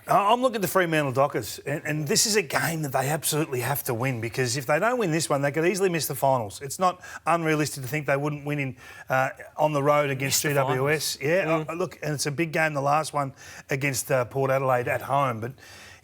I'm looking at the Fremantle Dockers, and this is a game that they absolutely have to win, because if they don't win this one, they could easily miss the finals. It's not unrealistic to think they wouldn't win on the road against GWS. Look, and it's a big game, the last one against Port Adelaide at home, but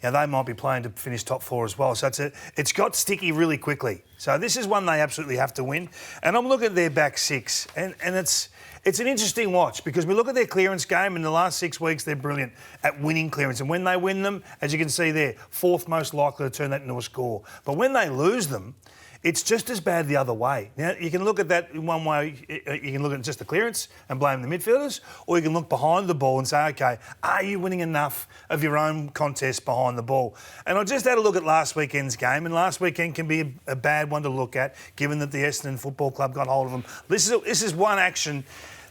they might be playing to finish top 4 as well. So it's got sticky really quickly. So this is one they absolutely have to win. And I'm looking at their back 6, and it's an interesting watch, because we look at their clearance game. In the last 6 weeks, they're brilliant at winning clearance. And when they win them, as you can see there, 4th most likely to turn that into a score. But when they lose them, it's just as bad the other way. Now, you can look at that in one way. You can look at just the clearance and blame the midfielders, or you can look behind the ball and say, OK, are you winning enough of your own contests behind the ball? And I just had a look at last weekend's game, and last weekend can be a bad one to look at, given that the Essendon Football Club got hold of them. This is one action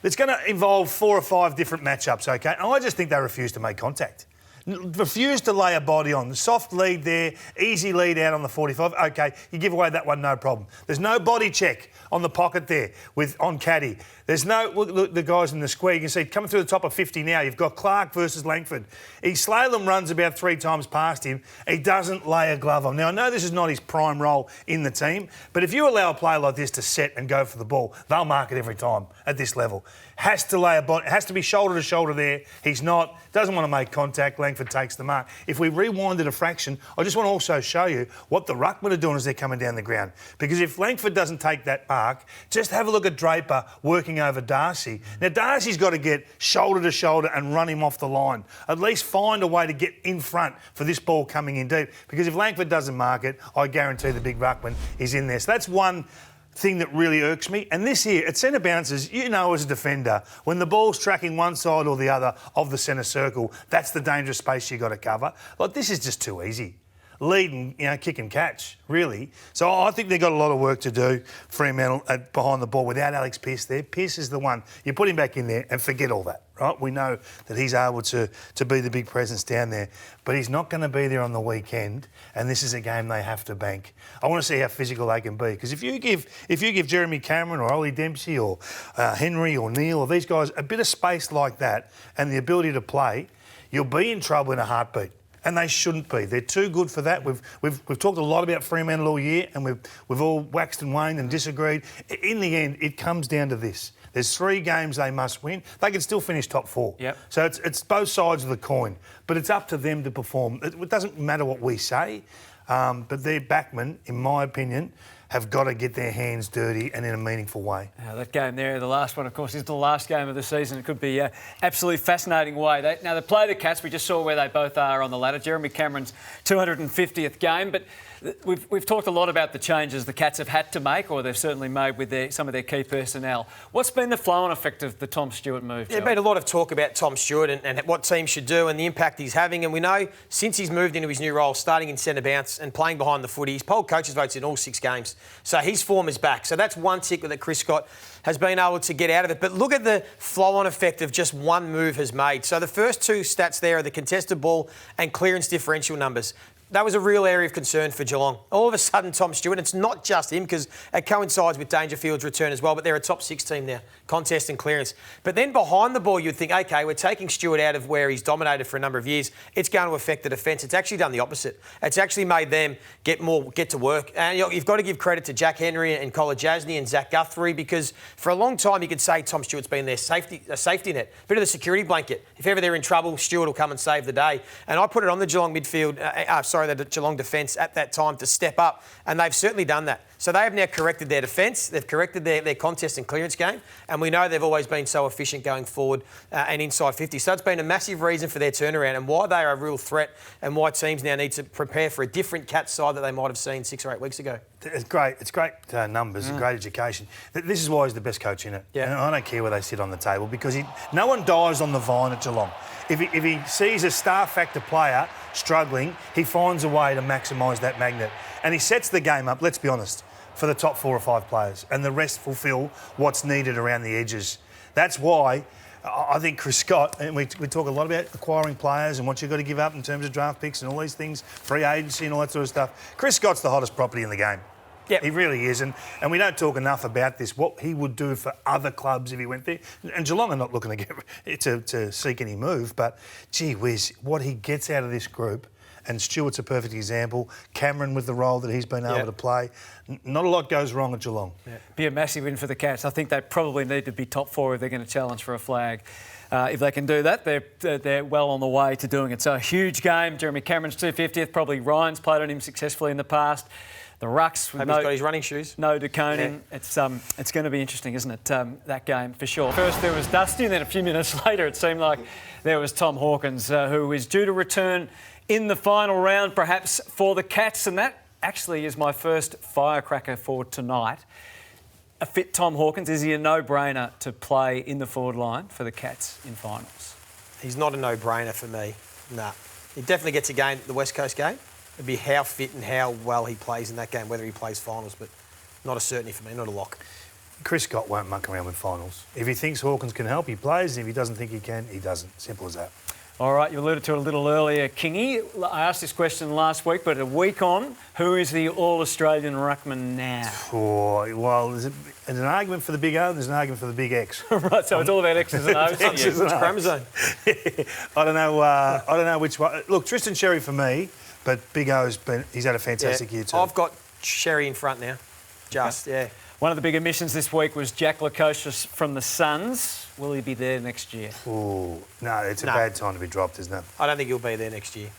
that's going to involve 4 or 5 different matchups, OK? And I just think they refuse to make contact. Refuse to lay a body on. The soft lead there, easy lead out on the 45. OK, you give away that one, no problem. There's no body check on the pocket there on Caddy. There's no... Look, the guys in the square, you can see coming through the top of 50 now, you've got Clark versus Langford. Slalom runs about 3 times past him. He doesn't lay a glove on. Now, I know this is not his prime role in the team, but if you allow a player like this to set and go for the ball, they'll mark it every time at this level. Has to lay a body, has to be shoulder to shoulder there. He's not, doesn't want to make contact. Langford takes the mark. If we rewind it a fraction, I just want to also show you what the ruckmen are doing as they're coming down the ground. Because if Langford doesn't take that mark, just have a look at Draper working over Darcy. Now, Darcy's got to get shoulder to shoulder and run him off the line. At least find a way to get in front for this ball coming in deep. Because if Langford doesn't mark it, I guarantee the big ruckman is in there. So that's one thing that really irks me. And this here, at centre bounces, you know as a defender, when the ball's tracking one side or the other of the centre circle, that's the dangerous space you've got to cover. Like, this is just too easy. Lead and, kick and catch, really. So I think they've got a lot of work to do, Fremantle, behind the ball. Without Alex Pearce there, Pearce is the one. You put him back in there and forget all that, right? We know that he's able to be the big presence down there, but he's not going to be there on the weekend, and this is a game they have to bank. I want to see how physical they can be, because if you give Jeremy Cameron or Ollie Dempsey or Henry or Neil or these guys a bit of space like that and the ability to play, you'll be in trouble in a heartbeat. And they shouldn't be. They're too good for that. We've talked a lot about Fremantle all year, and we've all waxed and waned and disagreed. In the end, it comes down to this. There's 3 games they must win. They can still finish top 4. Yep. So it's both sides of the coin. But it's up to them to perform. It doesn't matter what we say, but their backmen, in my opinion, have got to get their hands dirty and in a meaningful way. That game there, the last one, of course, is the last game of the season. It could be an absolutely fascinating way. They play the Cats. We just saw where they both are on the ladder. Jeremy Cameron's 250th game, but we've talked a lot about the changes the Cats have had to make, or they've certainly made with some of their key personnel. What's been the flow-on effect of the Tom Stewart move? There's been a lot of talk about Tom Stewart and what teams should do and the impact he's having. And we know since he's moved into his new role, starting in centre bounce and playing behind the footy, he's polled coaches' votes in all 6 games. So his form is back. So that's one tick that Chris Scott has been able to get out of it. But look at the flow-on effect of just one move has made. So the first 2 stats there are the contested ball and clearance differential numbers. That was a real area of concern for Geelong. All of a sudden, Tom Stewart, it's not just him because it coincides with Dangerfield's return as well, but they're a top 6 team now, contest and clearance. But then behind the ball, you'd think, OK, we're taking Stewart out of where he's dominated for a number of years. It's going to affect the defence. It's actually done the opposite. It's actually made them get to work. And you've got to give credit to Jack Henry and Colin Jasny and Zach Guthrie, because for a long time you could say Tom Stewart's been their safety net, a bit of the security blanket. If ever they're in trouble, Stewart will come and save the day. And I put it on the Geelong midfield, the Geelong defence at that time to step up, and they've certainly done that. So they have now corrected their defence, they've corrected their contest and clearance game, and we know they've always been so efficient going forward and inside 50. So it's been a massive reason for their turnaround and why they are a real threat and why teams now need to prepare for a different Cats side that they might have seen 6 or 8 weeks ago. It's great numbers and great education. This is why he's the best coach in it. Yeah. And I don't care where they sit on the table, because no one dies on the vine at Geelong. If he sees a star factor player struggling, he finds a way to maximise that magnet. And he sets the game up, let's be honest, for the top 4 or 5 players, and the rest fulfil what's needed around the edges. That's why I think Chris Scott, and we talk a lot about acquiring players and what you've got to give up in terms of draft picks and all these things, free agency and all that sort of stuff. Chris Scott's the hottest property in the game. Yep. He really is. And we don't talk enough about this, what he would do for other clubs if he went there. And Geelong are not looking to seek any move, but gee whiz, what he gets out of this group, and Stewart's a perfect example, Cameron with the role that he's been able to play, not a lot goes wrong at Geelong. Yeah. Be a massive win for the Cats. I think they probably need to be top 4 if they're going to challenge for a flag. If they can do that, they're well on the way to doing it. So a huge game. Jeremy Cameron's 250th. Probably Ryan's played on him successfully in the past. The rucks with he's got his running shoes. No DeConing. Yeah. It's going to be interesting, isn't it? That game for sure. First there was Dusty, and then a few minutes later it seemed like there was Tom Hawkins, who is due to return in the final round, perhaps for the Cats, and that actually is my first firecracker for tonight. A fit Tom Hawkins, is he a no-brainer to play in the forward line for the Cats in finals? He's not a no-brainer for me. Nah. He definitely gets a game, the West Coast game. It'd be how fit and how well he plays in that game, whether he plays finals, but not a certainty for me, not a lock. Chris Scott won't muck around with finals. If he thinks Hawkins can help, he plays. If he doesn't think he can, he doesn't. Simple as that. All right, you alluded to it a little earlier, Kingy. I asked this question last week, but a week on, who is the All-Australian ruckman now? Oh, well, there's an argument for the big O and there's an argument for the big X. Right, so it's all about X's and O's. X's and O's. Chromosome. I don't know which one. Look, Tristan Sherry for me, but Big he's had a fantastic year too. I've got Sherry in front now. Yeah. One of the big omissions this week was Jack Lukosius from the Suns. Will he be there next year? Oh, no, it's a bad time to be dropped, isn't it? I don't think he'll be there next year.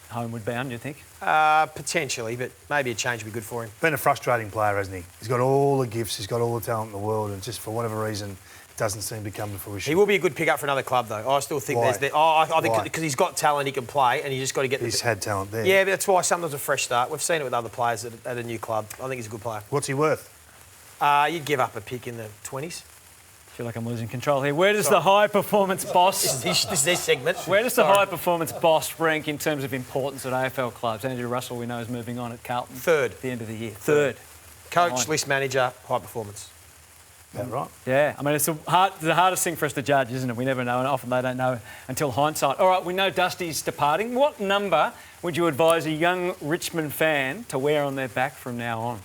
Homeward bound, do you think? Potentially, but maybe a change would be good for him. Been a frustrating player, hasn't he? He's got all the gifts, he's got all the talent in the world, and just for whatever reason, it doesn't seem to come to fruition. He will be a good pickup for another club, though. I still think Why? I think because he's got talent, he can play, and you just got to get. He's had talent there. Yeah, but that's why sometimes a fresh start. We've seen it with other players at a new club. I think he's a good player. What's he worth? You'd give up a pick in the 20s. I feel like I'm losing control here. Where does the high-performance boss... This is their segment. Where does the high-performance boss rank in terms of importance at AFL clubs? Andrew Russell, we know, is moving on at Carlton. Third. At the end of the year. Third. Coach, list manager, high performance. That right? Yeah. I mean, it's the hardest thing for us to judge, isn't it? We never know, and often they don't know until hindsight. All right, we know Dusty's departing. What number would you advise a young Richmond fan to wear on their back from now on?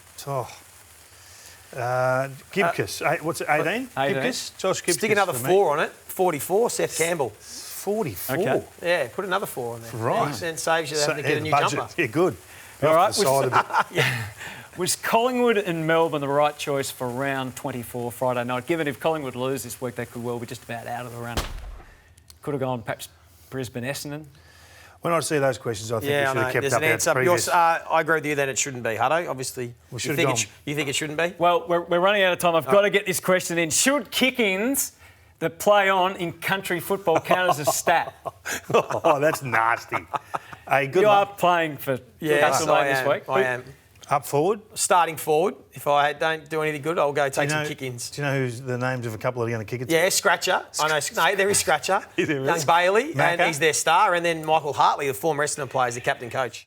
Gibcus. What's it, 18? 18. Gibcus? Josh Gibcus. Stick another 4 on it. 44, Seth Campbell. 44? Okay. Yeah, put another 4 on there. Right. Then saves you having to get a new budget. jumper. Yeah, good. All right. Off the side a bit. Was Collingwood and Melbourne the right choice for round 24 Friday night? Given if Collingwood lose this week, they could well be just about out of the run. Could have gone perhaps Brisbane, Essendon. When I see those questions, I think we should have kept there's up an our answer. previous... I agree with you that it shouldn't be, Hutto. Obviously, We you should think, have you think it shouldn't be? Well, we're running out of time. I've got to get this question in. Should kick-ins that play on in country football count as a stat? Oh, that's nasty. Hey, good You are luck. playing for Yes, Castlemaine this week. I am. Up forward. Starting forward. If I don't do anything good, I'll go take some Do kick-ins. you know who's the names of a couple that are going to kick it? Yeah, Scratcher. I know. No, there is Scratcher. Is there really? Young Bailey, Macca? and he's their star. And then Michael Hartley, the former Essendon player, is the captain coach.